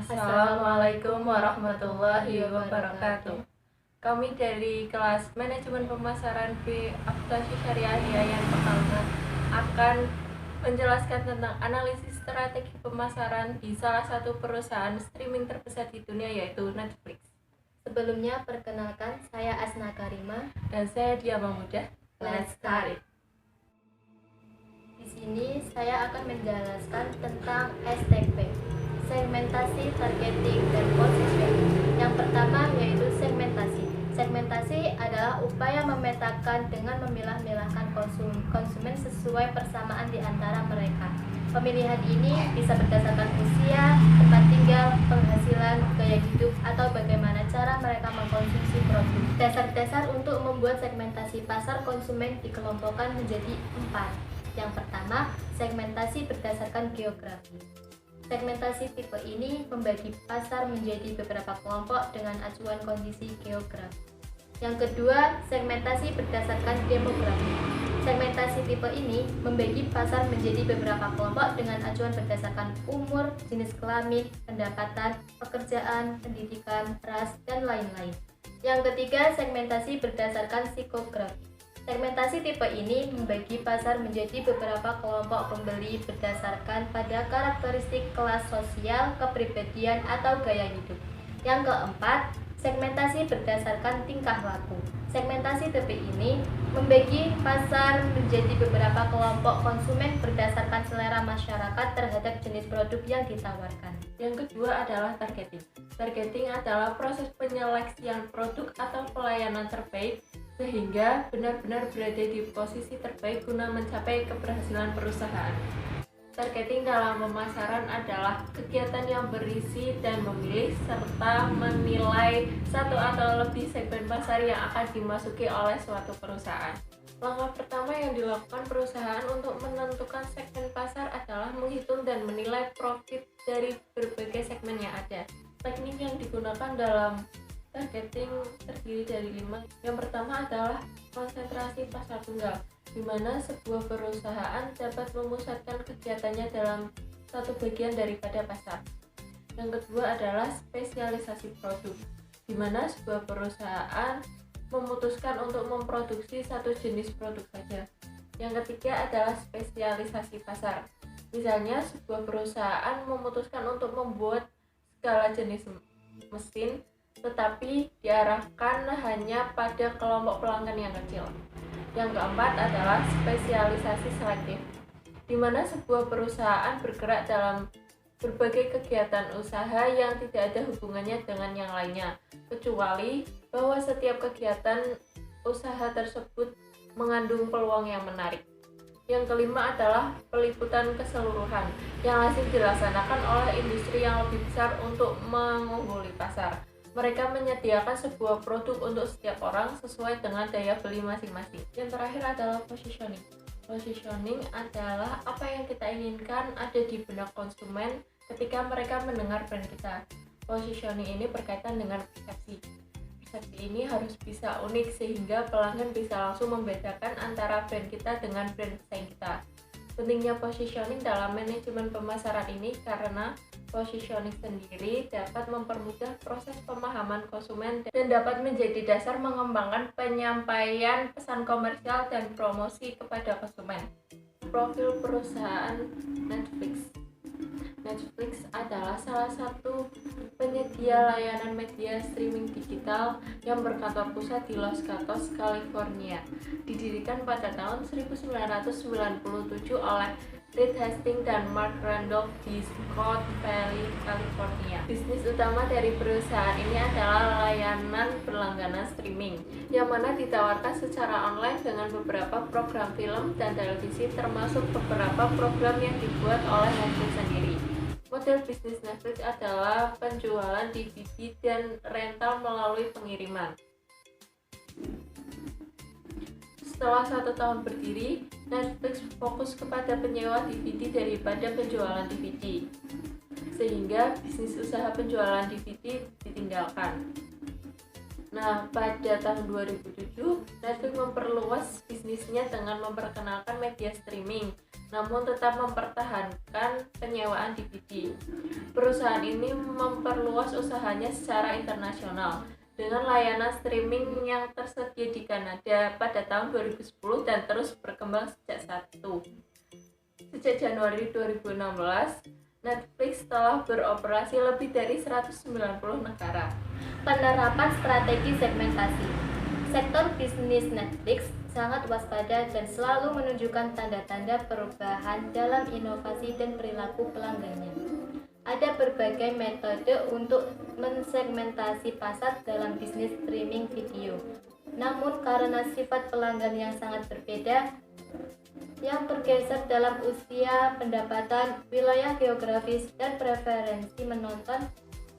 Assalamualaikum warahmatullahi wabarakatuh. Kami dari kelas Manajemen Pemasaran B Akuntansi Syariah Yayan Pekalongan akan menjelaskan tentang analisis strategi pemasaran di salah satu perusahaan streaming terbesar di dunia, yaitu Netflix. Sebelumnya, perkenalkan, saya Asna Karima dan saya Dia Mamudah. Let's start it. Di sini saya akan menjelaskan tentang STP, segmentasi, targeting, dan positioning. Yang pertama yaitu segmentasi. Segmentasi adalah upaya memetakan dengan memilah-milahkan konsumen sesuai persamaan di antara mereka. Pemilihan ini bisa berdasarkan usia, tempat tinggal, penghasilan, gaya hidup, atau bagaimana cara mereka mengkonsumsi produk. Dasar-dasar untuk membuat segmentasi pasar konsumen dikelompokkan menjadi 4. Yang pertama, segmentasi berdasarkan geografi. Segmentasi tipe ini membagi pasar menjadi beberapa kelompok dengan acuan kondisi geografi. Yang kedua, segmentasi berdasarkan demografi. Segmentasi tipe ini membagi pasar menjadi beberapa kelompok dengan acuan berdasarkan umur, jenis kelamin, pendapatan, pekerjaan, pendidikan, ras, dan lain-lain. Yang ketiga, segmentasi berdasarkan psikografi. Segmentasi tipe ini membagi pasar menjadi beberapa kelompok pembeli berdasarkan pada karakteristik kelas sosial, kepribadian, atau gaya hidup. Yang keempat, segmentasi berdasarkan tingkah laku. Segmentasi tipe ini membagi pasar menjadi beberapa kelompok konsumen berdasarkan selera masyarakat terhadap jenis produk yang ditawarkan. Yang kedua adalah targeting. Targeting adalah proses penyeleksian produk atau pelayanan terbaik sehingga benar-benar berada di posisi terbaik guna mencapai keberhasilan perusahaan. Targeting dalam pemasaran adalah kegiatan yang berisi dan memilih serta menilai satu atau lebih segmen pasar yang akan dimasuki oleh suatu perusahaan. Langkah pertama yang dilakukan perusahaan untuk menentukan segmen pasar adalah menghitung dan menilai profit dari berbagai segmen yang ada. Teknik yang digunakan dalam targeting terdiri dari 5. Yang pertama adalah konsentrasi pasar tunggal, di mana sebuah perusahaan dapat memusatkan kegiatannya dalam satu bagian daripada pasar. Yang kedua adalah spesialisasi produk, di mana sebuah perusahaan memutuskan untuk memproduksi satu jenis produk saja. Yang ketiga adalah spesialisasi pasar. Misalnya, sebuah perusahaan memutuskan untuk membuat segala jenis mesin, tetapi diarahkan hanya pada kelompok pelanggan yang kecil. Yang keempat adalah spesialisasi selektif, di mana sebuah perusahaan bergerak dalam berbagai kegiatan usaha yang tidak ada hubungannya dengan yang lainnya, kecuali bahwa setiap kegiatan usaha tersebut mengandung peluang yang menarik. Yang kelima adalah peliputan keseluruhan, yang lazim dilaksanakan oleh industri yang lebih besar untuk mengungguli pasar. Mereka menyediakan sebuah produk untuk setiap orang sesuai dengan daya beli masing-masing. Yang terakhir adalah positioning. Positioning adalah apa yang kita inginkan ada di benak konsumen ketika mereka mendengar brand kita. Positioning ini berkaitan dengan persepsi. Persepsi ini harus bisa unik sehingga pelanggan bisa langsung membedakan antara brand kita dengan brand pesaing kita. Pentingnya positioning dalam manajemen pemasaran ini karena positioning sendiri dapat mempermudah proses pemahaman konsumen dan dapat menjadi dasar mengembangkan penyampaian pesan komersial dan promosi kepada konsumen. Profil perusahaan Netflix. Netflix adalah salah satu penyedia layanan media streaming digital yang berkantor pusat di Los Gatos, California. Didirikan pada tahun 1997 oleh Reed Hastings dan Mark Randolph di Scott Valley, California. Bisnis utama dari perusahaan ini adalah layanan berlangganan streaming, yang mana ditawarkan secara online dengan beberapa program film dan televisi, termasuk beberapa program yang dibuat oleh Netflix sendiri. Model bisnis Netflix adalah penjualan DVD dan rental melalui pengiriman. Setelah 1 tahun berdiri, Netflix fokus kepada penyewa DVD daripada penjualan DVD, sehingga bisnis usaha penjualan DVD ditinggalkan. Nah, pada tahun 2007, Netflix memperluas bisnisnya dengan memperkenalkan media streaming. namun tetap mempertahankan penyewaan DVD. Perusahaan ini memperluas usahanya secara internasional dengan layanan streaming yang tersedia di Kanada pada tahun 2010 dan terus berkembang Sejak Januari 2016, Netflix telah beroperasi lebih dari 190 negara. Penerapan strategi segmentasi. Sektor bisnis Netflix sangat waspada dan selalu menunjukkan tanda-tanda perubahan dalam inovasi dan perilaku pelanggannya. Ada berbagai metode untuk mensegmentasi pasar dalam bisnis streaming video. Namun karena sifat pelanggan yang sangat berbeda, yang bergeser dalam usia, pendapatan, wilayah geografis, dan preferensi menonton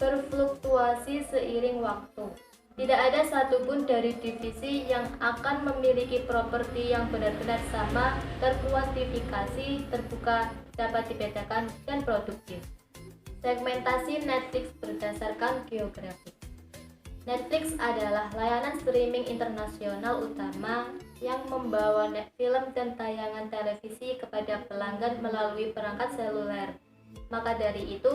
berfluktuasi seiring waktu. Tidak ada satupun dari divisi yang akan memiliki properti yang benar-benar sama, terkuantifikasi, terbuka, dapat dibedakan, dan produktif. Segmentasi Netflix berdasarkan geografi. Netflix adalah layanan streaming internasional utama yang membawa film dan tayangan televisi kepada pelanggan melalui perangkat seluler. Maka dari itu,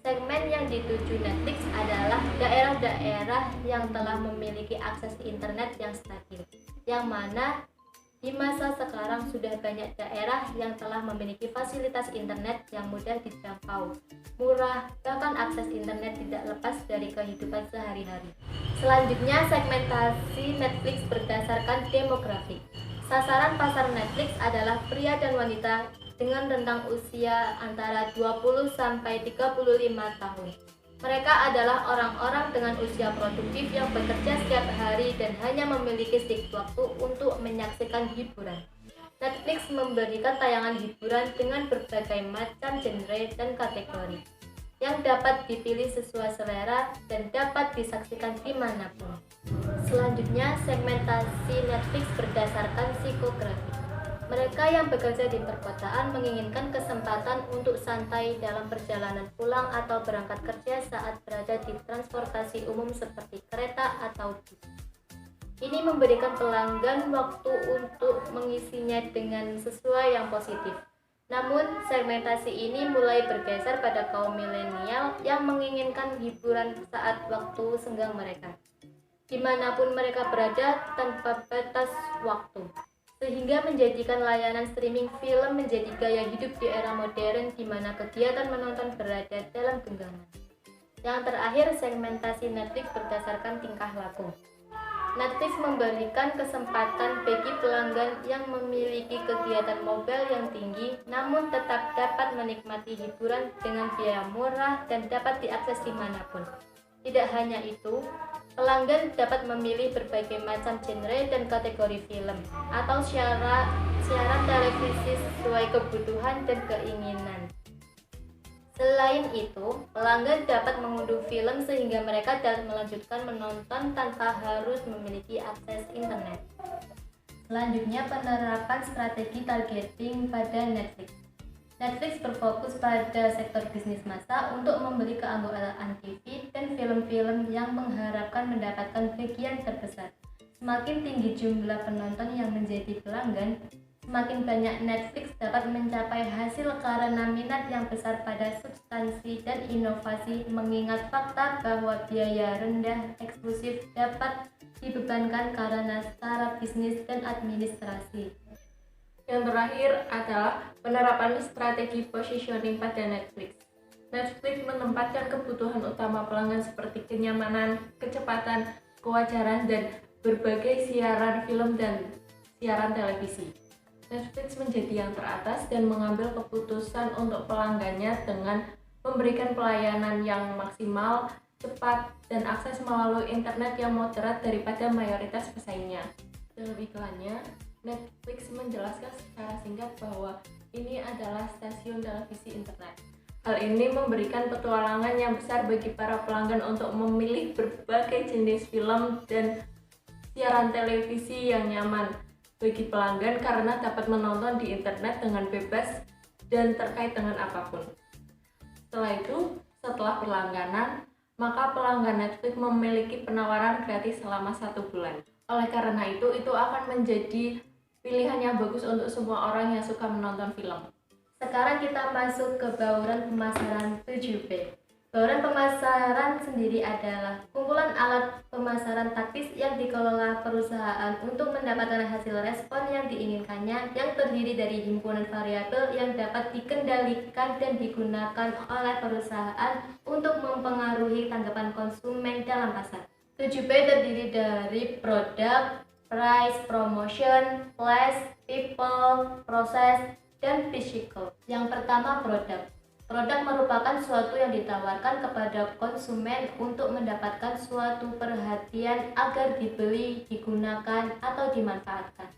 segmen yang dituju Netflix adalah daerah-daerah yang telah memiliki akses internet yang stabil, yang mana di masa sekarang sudah banyak daerah yang telah memiliki fasilitas internet yang mudah dijangkau, murah, bahkan akses internet tidak lepas dari kehidupan sehari-hari. Selanjutnya, segmentasi Netflix berdasarkan demografi. Sasaran pasar Netflix adalah pria dan wanita dengan rentang usia antara 20 sampai 35 tahun. Mereka adalah orang-orang dengan usia produktif yang bekerja setiap hari dan hanya memiliki sedikit waktu untuk menyaksikan hiburan. Netflix memberikan tayangan hiburan dengan berbagai macam genre dan kategori yang dapat dipilih sesuai selera dan dapat disaksikan dimanapun. Selanjutnya, segmentasi Netflix berdasarkan psikografi. Mereka yang bekerja di perkotaan menginginkan kesempatan untuk santai dalam perjalanan pulang atau berangkat kerja saat berada di transportasi umum seperti kereta atau bus. Ini memberikan pelanggan waktu untuk mengisinya dengan sesuai yang positif. Namun, segmentasi ini mulai bergeser pada kaum milenial yang menginginkan hiburan saat waktu senggang mereka, dimanapun mereka berada tanpa batas waktu, sehingga menjadikan layanan streaming film menjadi gaya hidup di era modern di mana kegiatan menonton berada dalam genggaman. Yang terakhir, segmentasi Netflix berdasarkan tingkah laku. Netflix memberikan kesempatan bagi pelanggan yang memiliki kegiatan mobile yang tinggi namun tetap dapat menikmati hiburan dengan biaya murah dan dapat diakses dimanapun. Tidak hanya itu, pelanggan dapat memilih berbagai macam genre dan kategori film atau siaran televisi sesuai kebutuhan dan keinginan. Selain itu, pelanggan dapat mengunduh film sehingga mereka dapat melanjutkan menonton tanpa harus memiliki akses internet. Selanjutnya, penerapan strategi targeting pada Netflix. Netflix berfokus pada sektor bisnis massa untuk membeli keanggotaan TV dan film-film yang mengharapkan mendapatkan bagian terbesar. Semakin tinggi jumlah penonton yang menjadi pelanggan, semakin banyak Netflix dapat mencapai hasil karena minat yang besar pada substansi dan inovasi, mengingat fakta bahwa biaya rendah eksklusif dapat dibebankan karena secara bisnis dan administrasi. Yang terakhir adalah penerapan strategi positioning pada Netflix. Netflix menempatkan kebutuhan utama pelanggan seperti kenyamanan, kecepatan, kewajaran, dan berbagai siaran film dan siaran televisi. Netflix menjadi yang teratas dan mengambil keputusan untuk pelanggannya dengan memberikan pelayanan yang maksimal, cepat, dan akses melalui internet yang moderat daripada mayoritas pesaingnya. Dalam iklannya, Netflix menjelaskan secara singkat bahwa ini adalah stasiun televisi internet. Hal ini memberikan petualangan yang besar bagi para pelanggan untuk memilih berbagai jenis film dan siaran televisi yang nyaman bagi pelanggan karena dapat menonton di internet dengan bebas dan terkait dengan apapun. Setelah berlangganan, maka pelanggan Netflix memiliki penawaran gratis selama 1 bulan. Oleh karena itu akan menjadi Pilihan yang bagus untuk semua orang yang suka menonton film. Sekarang kita masuk ke bauran pemasaran 7P. Bauran pemasaran sendiri adalah kumpulan alat pemasaran taktis yang dikelola perusahaan untuk mendapatkan hasil respon yang diinginkannya, yang terdiri dari himpunan variabel yang dapat dikendalikan dan digunakan oleh perusahaan untuk mempengaruhi tanggapan konsumen dalam pasar. 7P terdiri dari produk, price, promotion, place, people, proses, dan physical. Yang pertama, produk. Produk merupakan suatu yang ditawarkan kepada konsumen untuk mendapatkan suatu perhatian agar dibeli, digunakan, atau dimanfaatkan.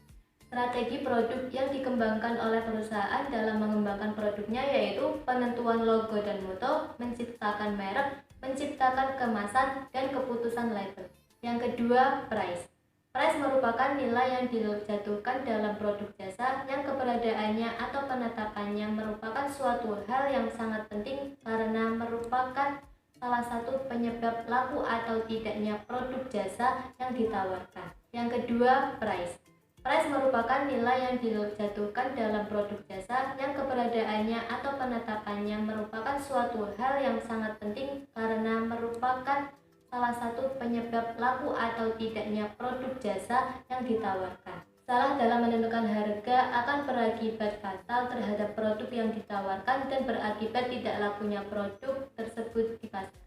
Strategi produk yang dikembangkan oleh perusahaan dalam mengembangkan produknya yaitu penentuan logo dan moto, menciptakan merek, menciptakan kemasan, dan keputusan label. Yang kedua, price. Price merupakan nilai yang dijatuhkan dalam produk jasa yang keberadaannya atau penetapannya merupakan suatu hal yang sangat penting karena merupakan salah satu penyebab laku atau tidaknya produk jasa yang ditawarkan. Yang kedua, price. Price merupakan nilai yang dijatuhkan dalam produk jasa yang keberadaannya atau penetapannya merupakan suatu hal yang sangat penting karena merupakan salah satu penyebab laku atau tidaknya produk jasa yang ditawarkan. Salah dalam menentukan harga akan berakibat fatal terhadap produk yang ditawarkan dan berakibat tidak lakunya produk tersebut di pasar.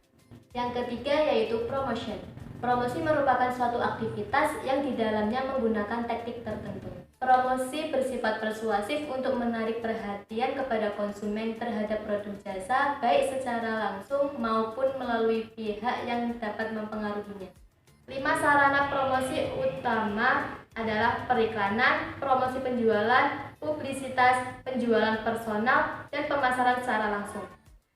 Yang ketiga yaitu promotion. Promosi merupakan suatu aktivitas yang di dalamnya menggunakan teknik tertentu. Promosi bersifat persuasif untuk menarik perhatian kepada konsumen terhadap produk jasa, baik secara langsung maupun melalui pihak yang dapat mempengaruhinya. 5 sarana promosi utama adalah periklanan, promosi penjualan, publisitas, penjualan personal, dan pemasaran secara langsung.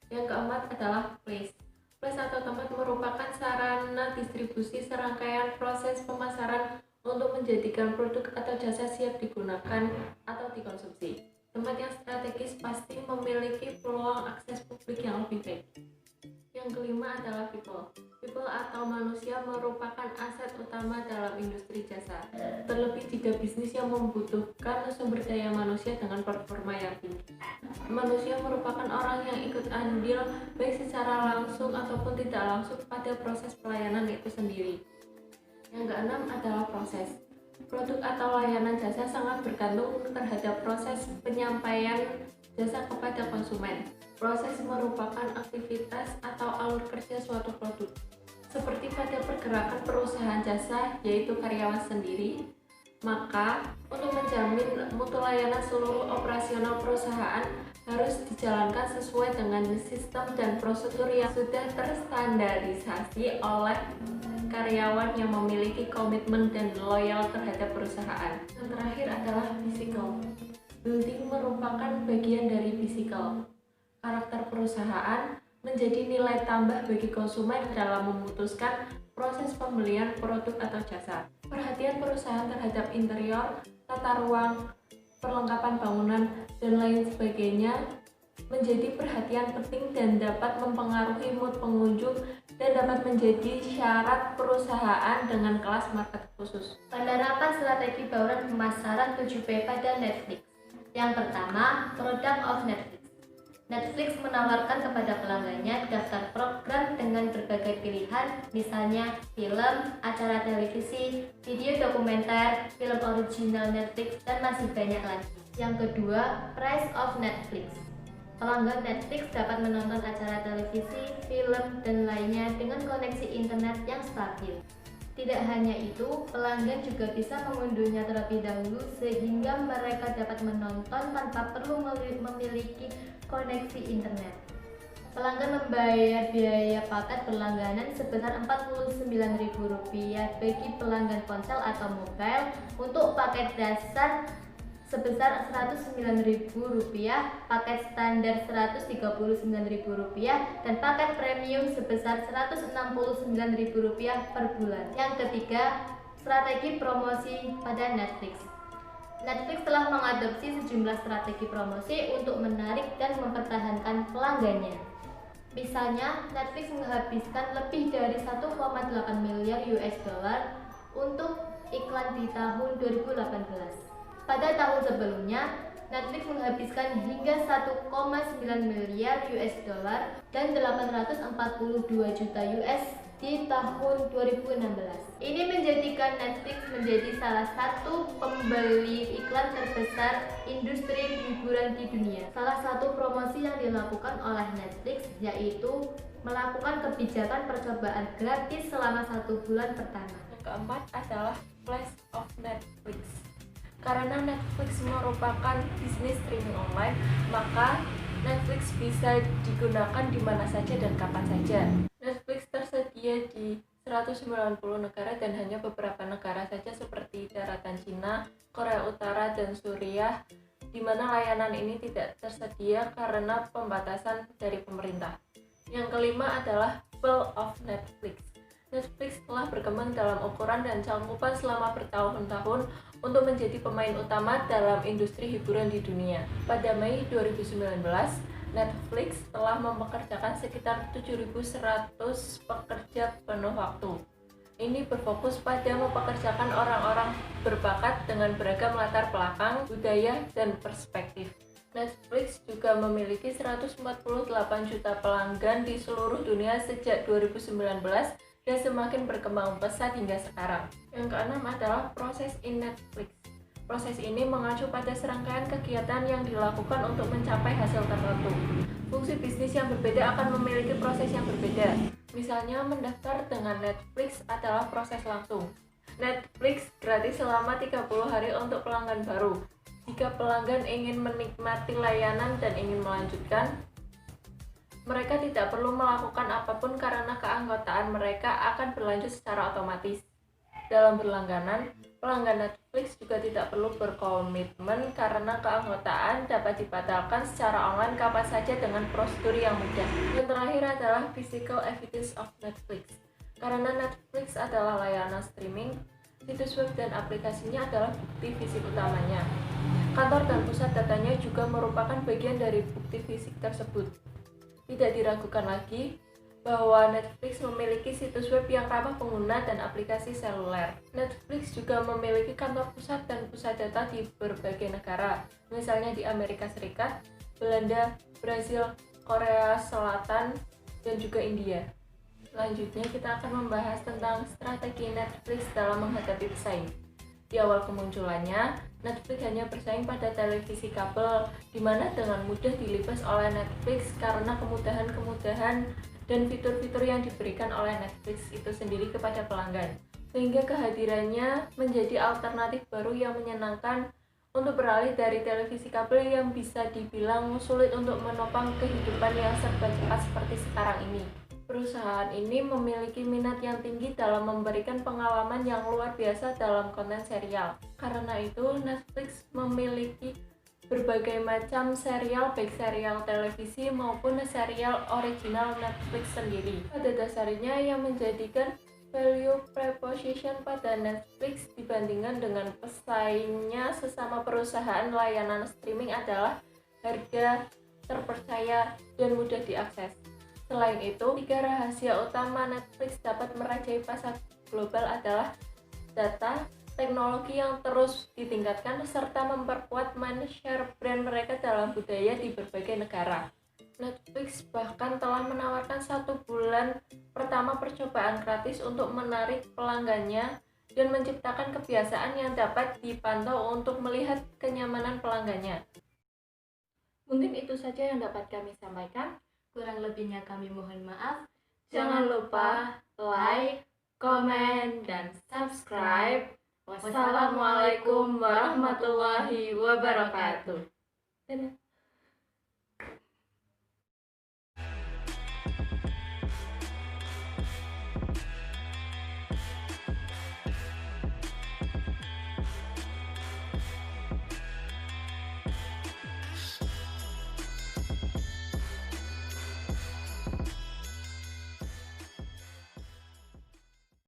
Yang keempat adalah place. Place atau tempat merupakan sarana distribusi serangkaian proses pemasaran untuk menjadikan produk atau jasa siap digunakan atau dikonsumsi. Tempat yang strategis pasti memiliki peluang akses publik yang lebih baik. Yang kelima adalah people. People atau manusia merupakan aset utama dalam industri jasa, terlebih jika bisnis yang membutuhkan sumber daya manusia dengan performa yang tinggi. Manusia merupakan orang yang ikut andil baik secara langsung ataupun tidak langsung pada proses pelayanan itu sendiri. Yang keenam adalah proses. Produk atau layanan jasa sangat bergantung terhadap proses penyampaian jasa kepada konsumen. Proses merupakan aktivitas atau alur kerja suatu produk. Seperti pada pergerakan perusahaan jasa, yaitu karyawan sendiri, maka untuk menjamin mutu layanan seluruh operasional perusahaan harus dijalankan sesuai dengan sistem dan prosedur yang sudah terstandarisasi oleh karyawan yang memiliki komitmen dan loyal terhadap perusahaan. Yang terakhir adalah physical. Building merupakan bagian dari physical. Karakter perusahaan menjadi nilai tambah bagi konsumen dalam memutuskan proses pembelian produk atau jasa. Perhatian perusahaan terhadap interior, tata ruang, perlengkapan bangunan, dan lain sebagainya menjadi perhatian penting dan dapat mempengaruhi mood pengunjung dan dapat menjadi syarat perusahaan dengan kelas market khusus. Penerapan strategi bauran pemasaran 7P pada Netflix. Yang pertama, product of Netflix. Netflix menawarkan kepada pelanggannya daftar program dengan berbagai pilihan, misalnya film, acara televisi, video dokumenter, film original Netflix, dan masih banyak lagi. Yang kedua, price of Netflix. Pelanggan Netflix dapat menonton acara televisi, film, dan lainnya dengan koneksi internet yang stabil. Tidak hanya itu, pelanggan juga bisa mengunduhnya terlebih dahulu sehingga mereka dapat menonton tanpa perlu memiliki koneksi internet. Pelanggan membayar biaya paket berlangganan sebesar Rp49.000 bagi pelanggan ponsel atau mobile, untuk paket dasar sebesar Rp109.000, paket standar Rp139.000, dan paket premium sebesar Rp169.000 per bulan. Yang ketiga, strategi promosi pada Netflix. Netflix telah mengadopsi sejumlah strategi promosi untuk menarik dan mempertahankan pelanggannya. Misalnya, Netflix menghabiskan lebih dari 1,8 miliar US dollar untuk iklan di tahun 2018. Pada tahun sebelumnya, Netflix menghabiskan hingga 1,9 miliar US dollar dan 842 juta US di tahun 2016. Ini menjadikan Netflix menjadi salah satu pembeli iklan terbesar industri hiburan di dunia. Salah satu promosi yang dilakukan oleh Netflix yaitu melakukan kebijakan percobaan gratis selama 1 bulan pertama. Yang keempat adalah Flash of Netflix. Karena Netflix merupakan bisnis streaming online, maka Netflix bisa digunakan di mana saja dan kapan saja. Netflix tersedia di 190 negara dan hanya beberapa negara saja seperti daratan Cina, Korea Utara, dan Suriah, di mana layanan ini tidak tersedia karena pembatasan dari pemerintah. Yang kelima adalah Pearl of Netflix. Netflix telah berkembang dalam ukuran dan cakupan selama bertahun-tahun untuk menjadi pemain utama dalam industri hiburan di dunia. Pada Mei 2019, Netflix telah mempekerjakan sekitar 7.100 pekerja penuh waktu. Ini berfokus pada mempekerjakan orang-orang berbakat dengan beragam latar belakang, budaya, dan perspektif. Netflix juga memiliki 148 juta pelanggan di seluruh dunia sejak 2019 dan semakin berkembang pesat hingga sekarang. Yang keenam adalah proses in Netflix. Proses ini mengacu pada serangkaian kegiatan yang dilakukan untuk mencapai hasil tertentu. Fungsi bisnis yang berbeda akan memiliki proses yang berbeda. Misalnya, mendaftar dengan Netflix adalah proses langsung. Netflix gratis selama 30 hari untuk pelanggan baru. Jika pelanggan ingin menikmati layanan dan ingin melanjutkan, mereka tidak perlu melakukan apapun karena keanggotaan mereka akan berlanjut secara otomatis. Dalam berlangganan, pelanggan Netflix juga tidak perlu berkomitmen karena keanggotaan dapat dibatalkan secara online kapan saja dengan prosedur yang mudah. Yang terakhir adalah physical evidence of Netflix. Karena Netflix adalah layanan streaming, situs web dan aplikasinya adalah bukti fisik utamanya. Kantor dan pusat datanya juga merupakan bagian dari bukti fisik tersebut. Tidak diragukan lagi bahwa Netflix memiliki situs web yang ramah pengguna dan aplikasi seluler. Netflix juga memiliki kantor pusat dan pusat data di berbagai negara, misalnya di Amerika Serikat, Belanda, Brasil, Korea Selatan, dan juga India. Selanjutnya kita akan membahas tentang strategi Netflix dalam menghadapi pesaing. Di awal kemunculannya, Netflix hanya bersaing pada televisi kabel, di mana dengan mudah dilibas oleh Netflix karena kemudahan-kemudahan dan fitur-fitur yang diberikan oleh Netflix itu sendiri kepada pelanggan. Sehingga kehadirannya menjadi alternatif baru yang menyenangkan untuk beralih dari televisi kabel yang bisa dibilang sulit untuk menopang kehidupan yang serba cepat seperti sekarang ini. Perusahaan ini memiliki minat yang tinggi dalam memberikan pengalaman yang luar biasa dalam konten serial. Karena itu, Netflix memiliki berbagai macam serial, baik serial televisi maupun serial original Netflix sendiri. Pada dasarnya, yang menjadikan value proposition pada Netflix dibandingkan dengan pesaingnya sesama perusahaan layanan streaming adalah harga, terpercaya, dan mudah diakses. Selain itu, 3 rahasia utama Netflix dapat merajai pasar global adalah data, teknologi yang terus ditingkatkan, serta memperkuat mind-share brand mereka dalam budaya di berbagai negara. Netflix bahkan telah menawarkan 1 bulan pertama percobaan gratis untuk menarik pelanggannya dan menciptakan kebiasaan yang dapat dipantau untuk melihat kenyamanan pelanggannya. Mungkin itu saja yang dapat kami sampaikan. Kurang lebihnya kami mohon maaf. Jangan lupa like, komen, dan subscribe. Wassalamualaikum warahmatullahi wabarakatuh. Dadah.